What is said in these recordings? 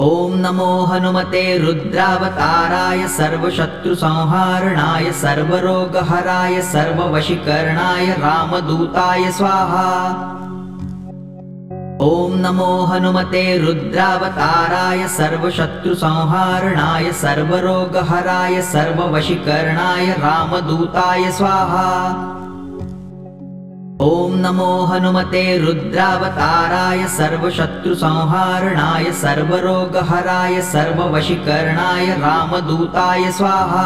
ॐ नमो हनुमते रुद्रावताराय सर्वशत्रुसंहारणाय सर्वरोगहराय सर्ववशीकरणाय रामदूताय स्वाहा। ॐ नमो हनुमते रुद्रावताराय सर्वशत्रुसंहारणाय सर्वरोगहराय सर्ववशीकरणाय रामदूताय स्वाहा। ॐ नमो हनुमते रुद्रावताराय सर्वशत्रुसंहारणाय सर्वरोगहराय सर्ववशीकरणाय रामदूताय स्वाहा।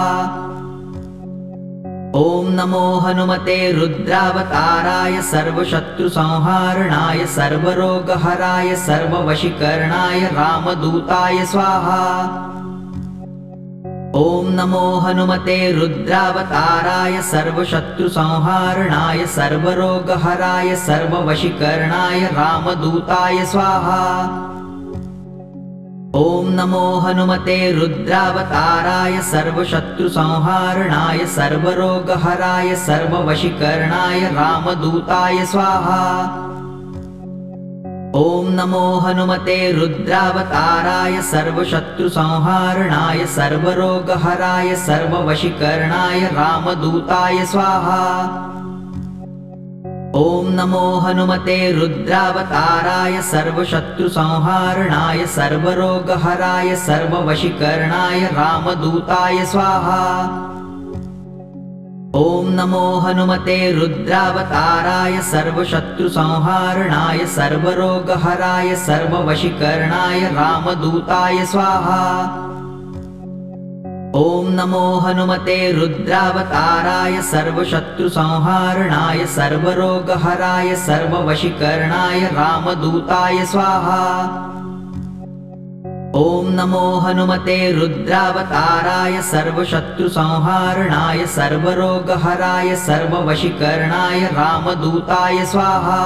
ॐ नमो हनुमते रुद्रावताराय सर्वशत्रुसंहारणाय सर्वरोगहराय सर्ववशीकरणाय रामदूताय स्वाहा। ॐ नमो हनुमते रुद्रावताराय सर्वशत्रुसंहारणाय सर्वरोगहराय सर्ववशीकरणाय रामदूताय स्वाहा। ॐ नमो हनुमते रुद्रावताराय सर्वशत्रुसंहारणाय सर्वरोगहराय सर्ववशीकरणाय रामदूताय स्वाहा। ॐ नमो हनुमते रुद्रावताराय सर्वशत्रुसंहारणाय सर्वरोगहराय सर्ववशीकरणाय रामदूताय स्वाहा। ॐ नमो हनुमते रुद्रावताराय सर्वशत्रुसंहारणाय सर्वरोगहराय सर्ववशीकरणाय रामदूताय स्वाहा। ॐ नमो हनुमते रुद्रावताराय सर्वशत्रुसंहारणाय सर्वरोगहराय सर्ववशीकरणाय रामदूताय स्वाहा। ॐ नमो हनुमते रुद्रावताराय सर्वशत्रुसंहारणाय सर्वरोगहराय सर्ववशीकरणाय रामदूताय स्वाहा। ॐ नमो हनुमते रुद्रावताराय सर्वशत्रुसंहारणाय सर्वरोगहराय सर्ववशीकरणाय रामदूताय स्वाहा।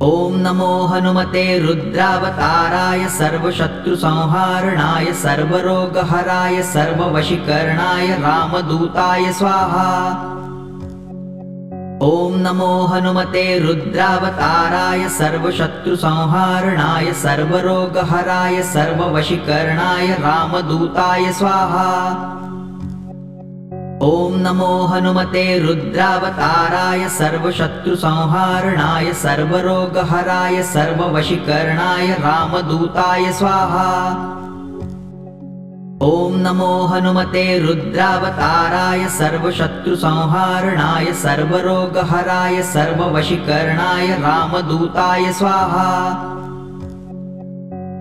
ॐ नमो हनुमते रुद्रावताराय सर्वशत्रुसंहारणाय सर्वरोगहराय सर्ववशीकरणाय रामदूताय स्वाहा। ॐ नमो हनुमते रुद्रावताराय सर्वशत्रुसंहारणाय सर्वरोगहराय सर्ववशीकरणाय रामदूताय स्वाहा। ॐ नमो हनुमते रुद्रावताराय सर्वशत्रुसंहारणाय सर्वरोगहराय सर्ववशीकरणाय रामदूताय स्वाहा। ॐ नमो हनुमते रुद्रावताराय सर्वशत्रुसंहारणाय सर्वरोगहराय सर्ववशीकरणाय रामदूताय स्वाहा।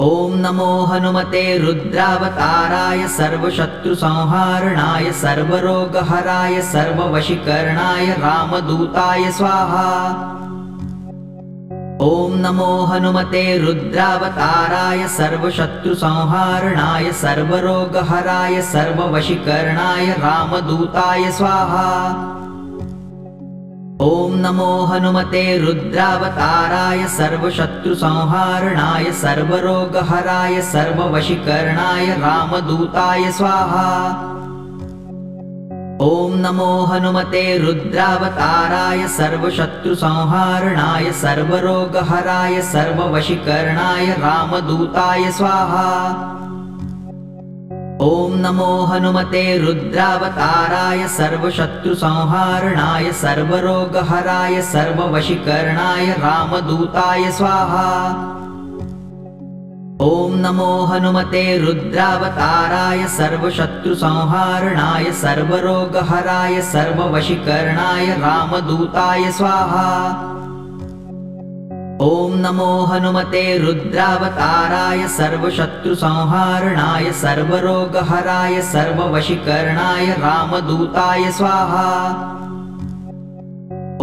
ॐ नमो हनुमते रुद्रावताराय सर्वशत्रुसंहारणाय सर्वरोगहराय सर्ववशीकरणाय रामदूताय स्वाहा। ॐ नमो हनुमते रुद्रावताराय सर्वशत्रुसंहारणाय सर्वरोगहराय सर्ववशीकरणाय रामदूताय स्वाहा। ॐ नमो हनुमते रुद्रावताराय सर्वशत्रुसंहारणाय सर्वरोगहराय सर्ववशीकरणाय रामदूताय स्वाहा। ॐ नमो हनुमते रुद्रावताराय सर्वशत्रुसंहारणाय सर्वरोगहराय सर्ववशीकरणाय रामदूताय स्वाहा। ॐ नमो हनुमते रुद्रावताराय सर्वशत्रुसंहारणाय सर्वरोगहराय सर्ववशीकरणाय रामदूताय स्वाहा। ॐ नमो हनुमते रुद्रावताराय सर्वशत्रुसंहारणाय सर्वरोगहराय सर्ववशीकरणाय रामदूताय स्वाहा। ॐ नमो हनुमते रुद्रावताराय सर्वशत्रुसंहारणाय सर्वरोगहराय सर्ववशीकरणाय रामदूताय स्वाहा।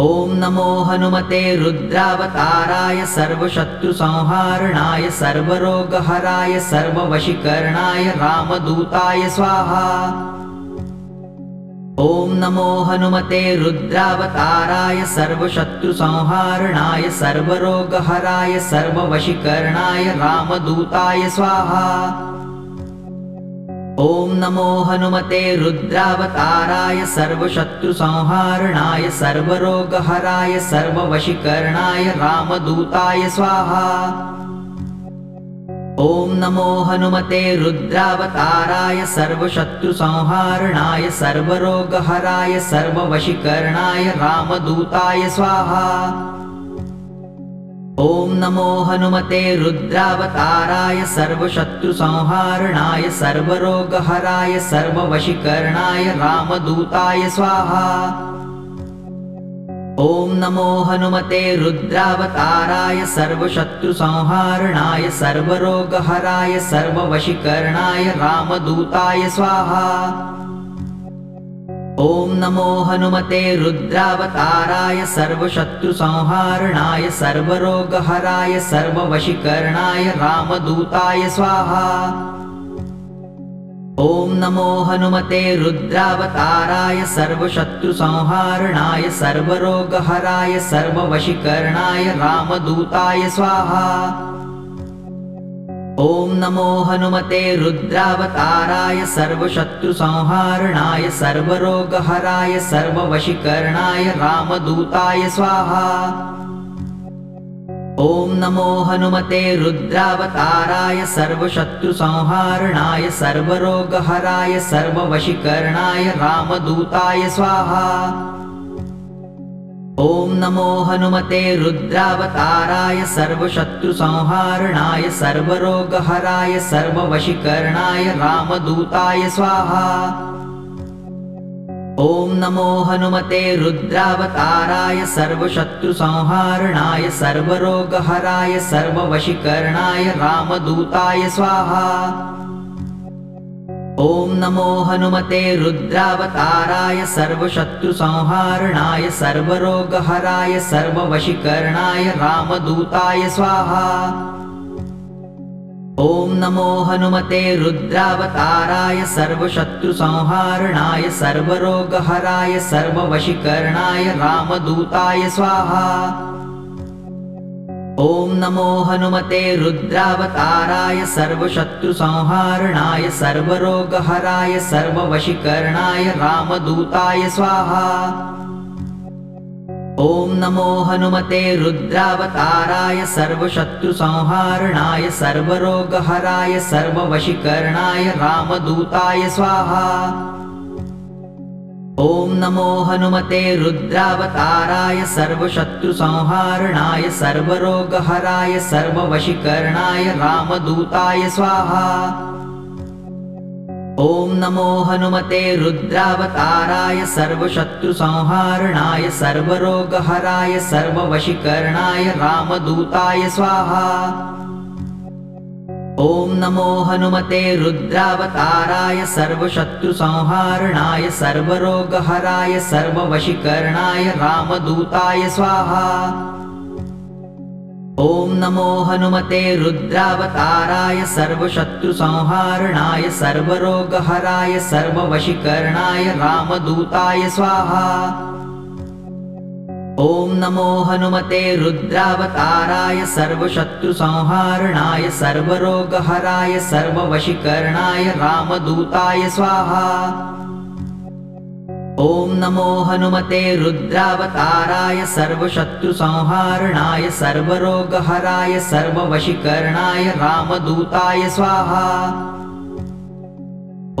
ॐ नमो हनुमते रुद्रावताराय सर्वशत्रुसंहारणाय सर्वरोगहराय सर्ववशीकरणाय रामदूताय स्वाहा। ॐ नमो हनुमते रुद्रावताराय सर्वशत्रुसंहारणाय सर्वरोगहराय सर्ववशीकरणाय रामदूताय स्वाहा। ॐ नमो हनुमते रुद्रावताराय सर्वशत्रुसंहारणाय सर्वरोगहराय सर्ववशीकरणाय रामदूताय स्वाहा। ॐ नमो हनुमते रुद्रावताराय सर्वशत्रुसंहारणाय सर्वरोगहराय सर्ववशीकरणाय रामदूताय स्वाहा। ॐ नमो हनुमते रुद्रावताराय सर्वशत्रुसंहारणाय सर्वरोगहराय सर्ववशीकरणाय रामदूताय स्वाहा। ॐ नमो हनुमते रुद्रावताराय सर्वशत्रुसंहारणाय सर्वरोगहराय सर्ववशीकरणाय रामदूताय स्वाहा। ॐ नमो हनुमते रुद्रावताराय सर्वशत्रुसंहारणाय सर्वरोगहराय सर्ववशीकरणाय रामदूताय स्वाहा। ॐ नमो हनुमते रुद्रावताराय सर्वशत्रुसंहारणाय सर्वरोगहराय सर्ववशीकरणाय रामदूताय स्वाहा। ॐ नमो हनुमते रुद्रावताराय सर्वशत्रुसंहारणाय सर्वरोगहराय सर्ववशीकरणाय रामदूताय स्वाहा। ॐ नमो हनुमते रुद्रावताराय सर्वशत्रुसंहारणाय सर्वरोगहराय सर्ववशीकरणाय रामदूताय स्वाहा। ॐ नमो हनुमते रुद्रावताराय सर्वशत्रुसंहारणाय सर्वरोगहराय सर्ववशीकरणाय रामदूताय स्वाहा। ॐ नमो हनुमते रुद्रावताराय सर्वशत्रुसंहारणाय सर्वरोगहराय सर्ववशीकरणाय रामदूताय स्वाहा। ॐ नमो हनुमते रुद्रावताराय सर्वशत्रुसंहारणाय सर्वरोगहराय सर्ववशीकरणाय रामदूताय स्वाहा। ॐ नमो हनुमते रुद्रावताराय सर्वशत्रुसंहारणाय सर्वरोगहराय सर्ववशीकरणाय रामदूताय स्वाहा। ॐ नमो हनुमते रुद्रावताराय सर्वशत्रुसंहारणाय सर्वरोगहराय सर्ववशीकरणाय रामदूताय स्वाहा। ॐ नमो हनुमते रुद्रावताराय सर्वशत्रुसंहारणाय सर्वरोगहराय सर्ववशीकरणाय रामदूताय स्वाहा। ॐ नमो हनुमते रुद्रावताराय सर्वशत्रुसंहारणाय सर्वरोगहराय सर्ववशीकरणाय रामदूताय स्वाहा। ॐ नमो हनुमते रुद्रावताराय सर्वशत्रुसंहारणाय सर्वरोगहराय सर्ववशीकरणाय रामदूताय स्वाहा। ॐ नमो हनुमते रुद्रावताराय सर्वशत्रुसंहारणाय सर्वरोगहराय सर्ववशीकरणाय रामदूताय स्वाहा। ॐ नमो हनुमते रुद्रावताराय सर्वशत्रुसंहारणाय सर्वरोगहराय सर्ववशीकरणाय रामदूताय स्वाहा। ॐ नमो हनुमते रुद्रावताराय सर्वशत्रुसंहारणाय सर्वरोगहराय सर्ववशीकरणाय रामदूताय स्वाहा। ॐ नमो हनुमते रुद्रावताराय सर्वशत्रुसंहारणाय सर्वरोगहराय सर्ववशीकरणाय रामदूताय स्वाहा।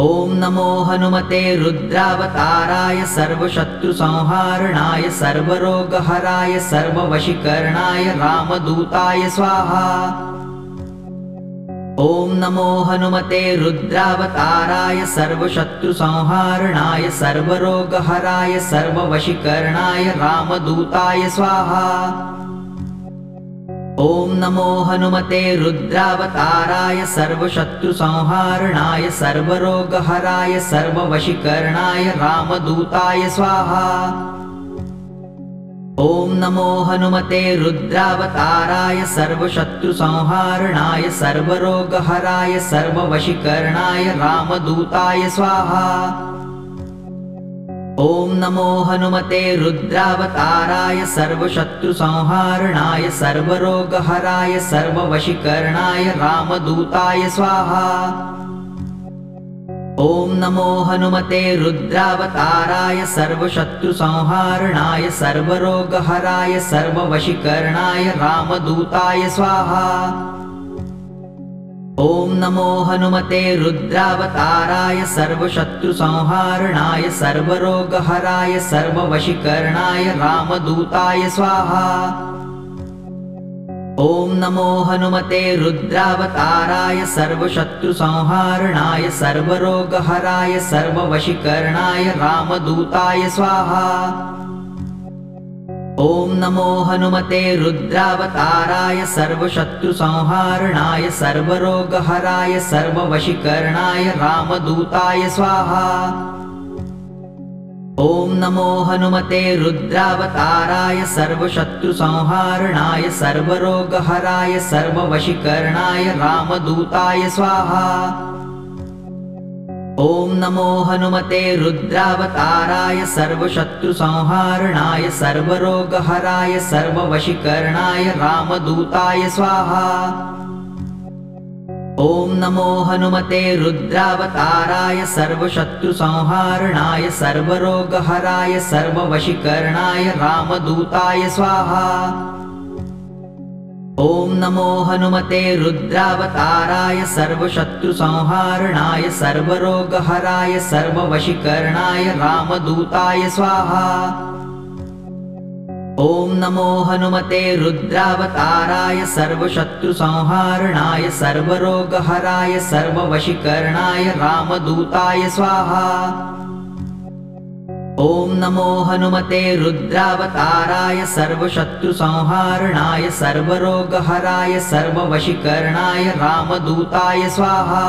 ॐ नमो हनुमते रुद्रावताराय सर्वशत्रुसंहारणाय सर्वरोगहराय सर्ववशीकरणाय रामदूताय स्वाहा। ॐ नमो हनुमते रुद्रावताराय सर्वशत्रुसंहारणाय सर्वरोगहराय सर्ववशीकरणाय रामदूताय स्वाहा। ॐ नमो हनुमते रुद्रावताराय सर्वशत्रुसंहारणाय सर्वरोगहराय सर्ववशीकरणाय रामदूताय स्वाहा। ॐ नमो हनुमते रुद्रावताराय सर्वशत्रुसंहारणाय सर्वरोगहराय सर्ववशीकरणाय रामदूताय स्वाहा। ॐ नमो हनुमते रुद्रावताराय सर्वशत्रुसंहारणाय सर्वरोगहराय सर्ववशीकरणाय रामदूताय स्वाहा। ॐ नमो हनुमते रुद्रावताराय सर्वशत्रुसंहारणाय सर्वरोगहराय सर्ववशीकरणाय रामदूताय स्वाहा। ॐ नमो हनुमते रुद्रावताराय सर्वशत्रुसंहारणाय सर्वरोगहराय सर्ववशीकरणाय रामदूताय स्वाहा। ॐ नमो हनुमते रुद्रावताराय सर्वशत्रुसंहारणाय सर्वरोगहराय सर्ववशीकरणाय रामदूताय स्वाहा। ॐ नमो हनुमते रुद्रावताराय सर्वशत्रुसंहारणाय सर्वरोगहराय सर्ववशीकरणाय रामदूताय स्वाहा। ॐ नमो हनुमते रुद्रावताराय सर्वशत्रुसंहारणाय सर्वरोगहराय सर्ववशीकरणाय रामदूताय स्वाहा। ॐ नमो हनुमते रुद्रावताराय सर्वशत्रुसंहारणाय सर्वरोगहराय सर्ववशीकरणाय रामदूताय स्वाहा। ॐ नमो हनुमते रुद्रावताराय सर्वशत्रुसंहारणाय सर्वरोगहराय सर्ववशीकरणाय रामदूताय स्वाहा। ॐ नमो हनुमते रुद्रावताराय सर्वशत्रुसंहारणाय सर्वरोगहराय सर्ववशीकरणाय रामदूताय स्वाहा। ॐ नमो हनुमते रुद्रावताराय सर्वशत्रुसंहारणाय सर्वरोगहराय सर्ववशीकरणाय रामदूताय स्वाहा। ॐ नमो हनुमते रुद्रावताराय सर्वशत्रुसंहारणाय सर्वरोगहराय सर्ववशीकरणाय रामदूताय स्वाहा।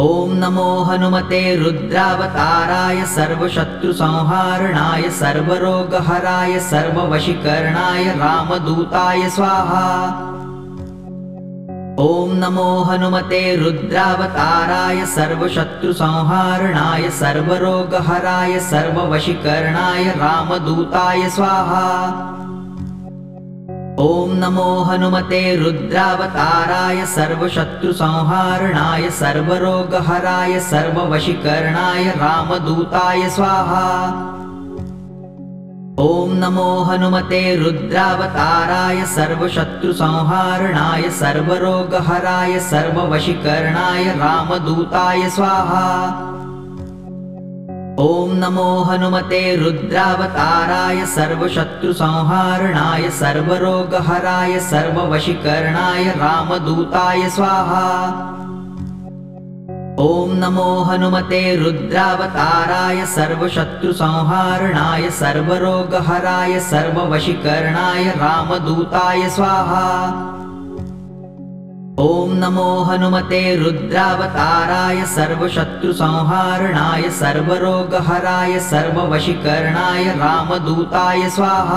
ॐ नमो हनुमते रुद्रावताराय सर्वशत्रुसंहारणाय सर्वरोगहराय सर्ववशीकरणाय रामदूताय स्वाहा। ॐ नमो हनुमते रुद्रावताराय सर्वशत्रुसंहारणाय सर्वरोगहराय सर्ववशीकरणाय रामदूताय स्वाहा। ॐ नमो हनुमते रुद्रावताराय सर्वशत्रुसंहारणाय सर्वरोगहराय सर्ववशीकरणाय रामदूताय स्वाहा। ॐ नमो हनुमते रुद्रावताराय सर्वशत्रुसंहारणाय सर्वरोगहराय सर्ववशीकरणाय रामदूताय स्वाहा। ॐ नमो हनुमते रुद्रावताराय सर्वशत्रुसंहारणाय सर्वरोगहराय सर्ववशीकरणाय रामदूताय स्वाहा। ॐ नमो हनुमते रुद्रावताराय सर्वशत्रुसंहारणाय सर्वरोगहराय सर्ववशीकरणाय रामदूताय स्वाहा। ॐ नमो हनुमते रुद्रावताराय सर्वशत्रुसंहारणाय सर्वरोगहराय सर्ववशीकरणाय रामदूताय स्वाहा।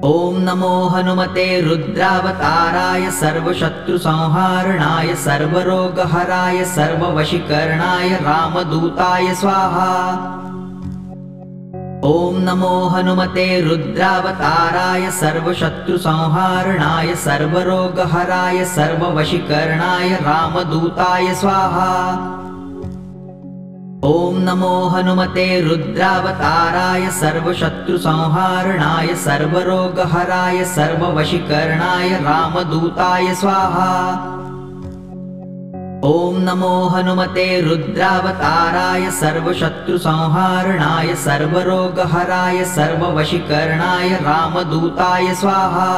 ॐ नमो हनुमते रुद्रावताराय सर्वशत्रुसंहारणाय सर्वरोगहराय सर्ववशीकरणाय रामदूताय स्वाहा। ॐ नमो हनुमते रुद्रावताराय सर्वशत्रुसंहारणाय सर्वरोगहराय सर्ववशीकरणाय रामदूताय स्वाहा। ॐ नमो हनुमते रुद्रावताराय सर्वशत्रुसंहारणाय सर्वरोगहराय सर्ववशीकरणाय रामदूताय स्वाहा। ॐ नमो हनुमते रुद्रावताराय सर्वशत्रुसंहारणाय सर्वरोगहराय सर्ववशीकरणाय रामदूताय स्वाहा।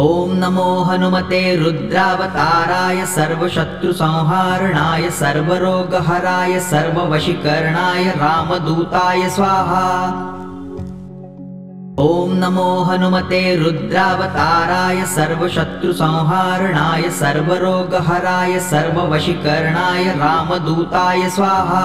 ॐ नमो हनुमते रुद्रावताराय सर्वशत्रुसंहारणाय सर्वरोगहराय सर्ववशीकरणाय रामदूताय स्वाहा। ॐ नमो हनुमते रुद्रावताराय सर्वशत्रुसंहारणाय सर्वरोगहराय सर्ववशीकरणाय रामदूताय स्वाहा।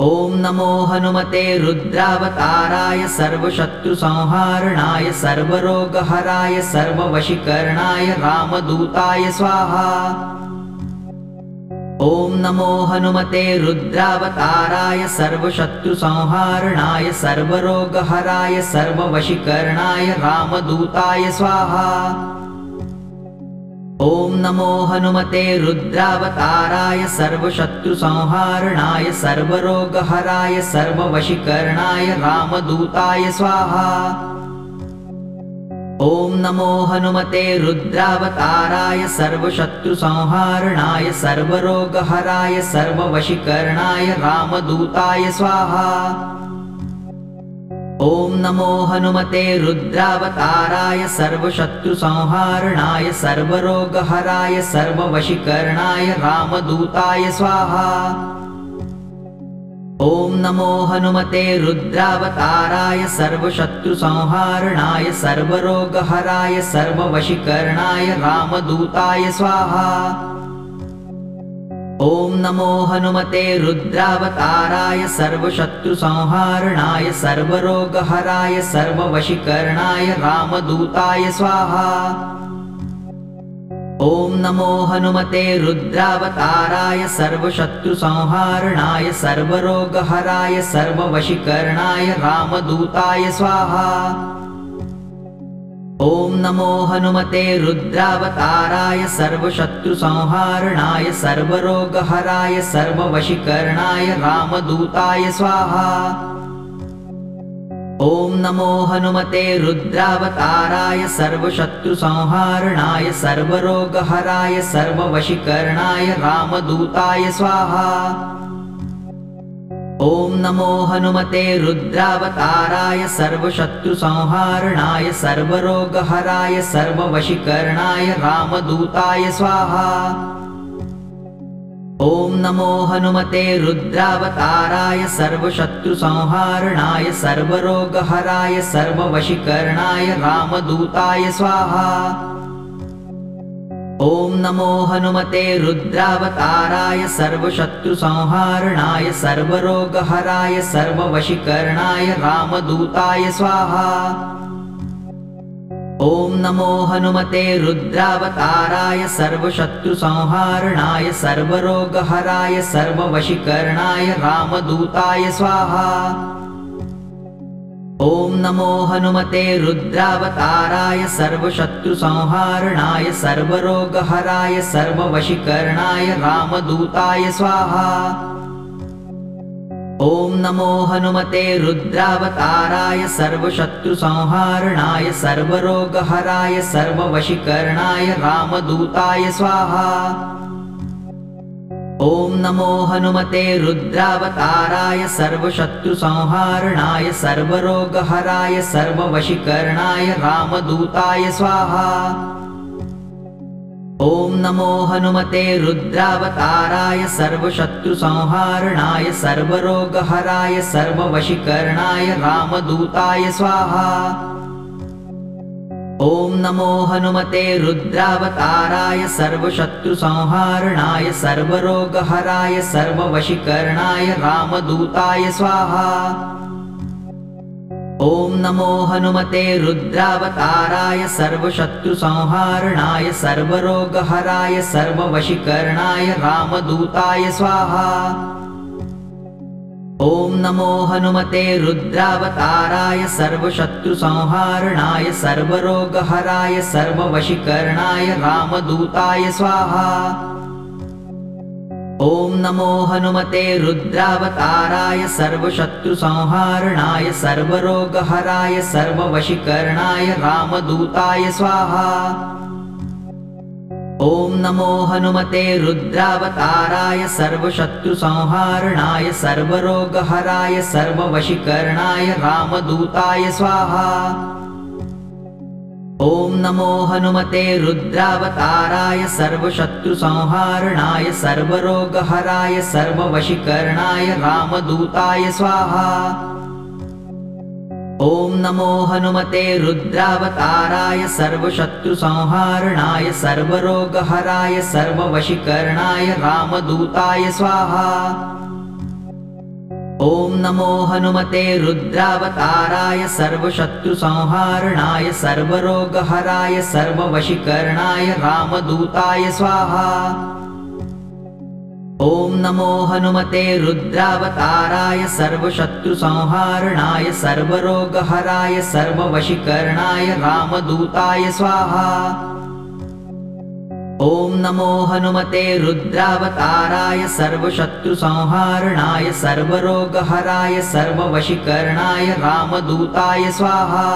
ॐ नमो हनुमते रुद्रावताराय सर्वशत्रुसंहारणाय सर्वरोगहराय सर्ववशीकरणाय रामदूताय स्वाहा। ॐ नमो हनुमते रुद्रावताराय सर्वशत्रुसंहारणाय सर्वरोगहराय सर्ववशीकरणाय रामदूताय स्वाहा। ॐ नमो हनुमते रुद्रावताराय सर्वशत्रुसंहारणाय सर्वरोगहराय सर्ववशीकरणाय रामदूताय स्वाहा। ॐ नमो हनुमते रुद्रावताराय सर्वशत्रुसंहारणाय सर्वरोगहराय सर्ववशीकरणाय रामदूताय स्वाहा। ॐ नमो हनुमते रुद्रावताराय सर्वशत्रुसंहारणाय सर्वरोगहराय सर्ववशीकरणाय रामदूताय स्वाहा। ॐ नमो हनुमते रुद्रावताराय सर्वशत्रुसंहारणाय सर्वरोगहराय सर्ववशीकरणाय रामदूताय स्वाहा। ॐ नमो हनुमते रुद्रावताराय सर्वशत्रुसंहारणाय सर्वरोगहराय सर्ववशीकरणाय रामदूताय स्वाहा। ॐ नमो हनुमते रुद्रावताराय सर्वशत्रुसंहारणाय सर्वरोगहराय सर्ववशीकरणाय रामदूताय स्वाहा। ॐ नमो हनुमते रुद्रावताराय सर्वशत्रुसंहारणाय सर्वरोगहराय सर्ववशीकरणाय रामदूताय स्वाहा। ॐ नमो हनुमते रुद्रावताराय सर्वशत्रुसंहारणाय सर्वरोगहराय सर्ववशीकरणाय रामदूताय स्वाहा। ॐ नमो हनुमते रुद्रावताराय सर्वशत्रुसंहारणाय सर्वरोगहराय सर्ववशीकरणाय रामदूताय स्वाहा। ॐ नमो हनुमते रुद्रावताराय सर्वशत्रुसंहारणाय सर्वरोगहराय सर्ववशीकरणाय रामदूताय स्वाहा। ॐ नमो हनुमते रुद्रावताराय सर्वशत्रुसंहारणाय सर्वरोगहराय सर्ववशीकरणाय रामदूताय स्वाहा। ॐ नमो हनुमते रुद्रावताराय सर्वशत्रुसंहारणाय सर्वरोगहराय सर्ववशीकरणाय रामदूताय स्वाहा। ॐ नमो हनुमते रुद्रावताराय सर्वशत्रुसंहारणाय सर्वरोगहराय सर्ववशीकरणाय रामदूताय स्वाहा। ॐ नमो हनुमते रुद्रावताराय सर्वशत्रुसंहारणाय सर्वरोगहराय सर्ववशीकरणाय रामदूताय स्वाहा। ॐ नमो हनुमते रुद्रावताराय सर्वशत्रुसंहारणाय सर्वरोगहराय सर्ववशीकरणाय रामदूताय स्वाहा। ॐ नमो हनुमते रुद्रावताराय सर्वशत्रुसंहारणाय सर्वरोगहराय सर्ववशीकरणाय रामदूताय स्वाहा। ॐ नमो हनुमते रुद्रावताराय सर्वशत्रुसंहारणाय सर्वरोगहराय सर्ववशीकरणाय रामदूताय स्वाहा। ॐ नमो हनुमते रुद्रावताराय सर्वशत्रुसंहारणाय सर्वरोगहराय सर्ववशीकरणाय रामदूताय स्वाहा। ॐ नमो हनुमते रुद्रावताराय सर्वशत्रुसंहारणाय सर्वरोगहराय सर्ववशीकरणाय रामदूताय स्वाहा। ॐ नमो हनुमते रुद्रावताराय सर्वशत्रुसंहारणाय सर्वरोगहराय सर्ववशीकरणाय रामदूताय स्वाहा। ॐ नमो हनुमते रुद्रावताराय सर्वशत्रुसंहारणाय सर्वरोगहराय सर्ववशीकरणाय रामदूताय स्वाहा। ॐ नमो हनुमते रुद्रावताराय सर्वशत्रुसंहारणाय सर्वरोगहराय सर्ववशीकरणाय रामदूताय स्वाहा। ॐ नमो हनुमते रुद्रावताराय सर्वशत्रुसंहारणाय सर्वरोगहराय सर्ववशीकरणाय रामदूताय स्वाहा। ॐ नमो हनुमते रुद्रावताराय सर्वशत्रुसंहारणाय सर्वरोगहराय सर्ववशीकरणाय रामदूताय स्वाहा। ॐ नमो हनुमते रुद्रावताराय सर्वशत्रुसंहारणाय सर्वरोगहराय सर्ववशीकरणाय रामदूताय स्वाहा। ॐ नमो हनुमते रुद्रावताराय सर्वशत्रुसंहारणाय सर्वरोगहराय सर्ववशीकरणाय रामदूताय स्वाहा।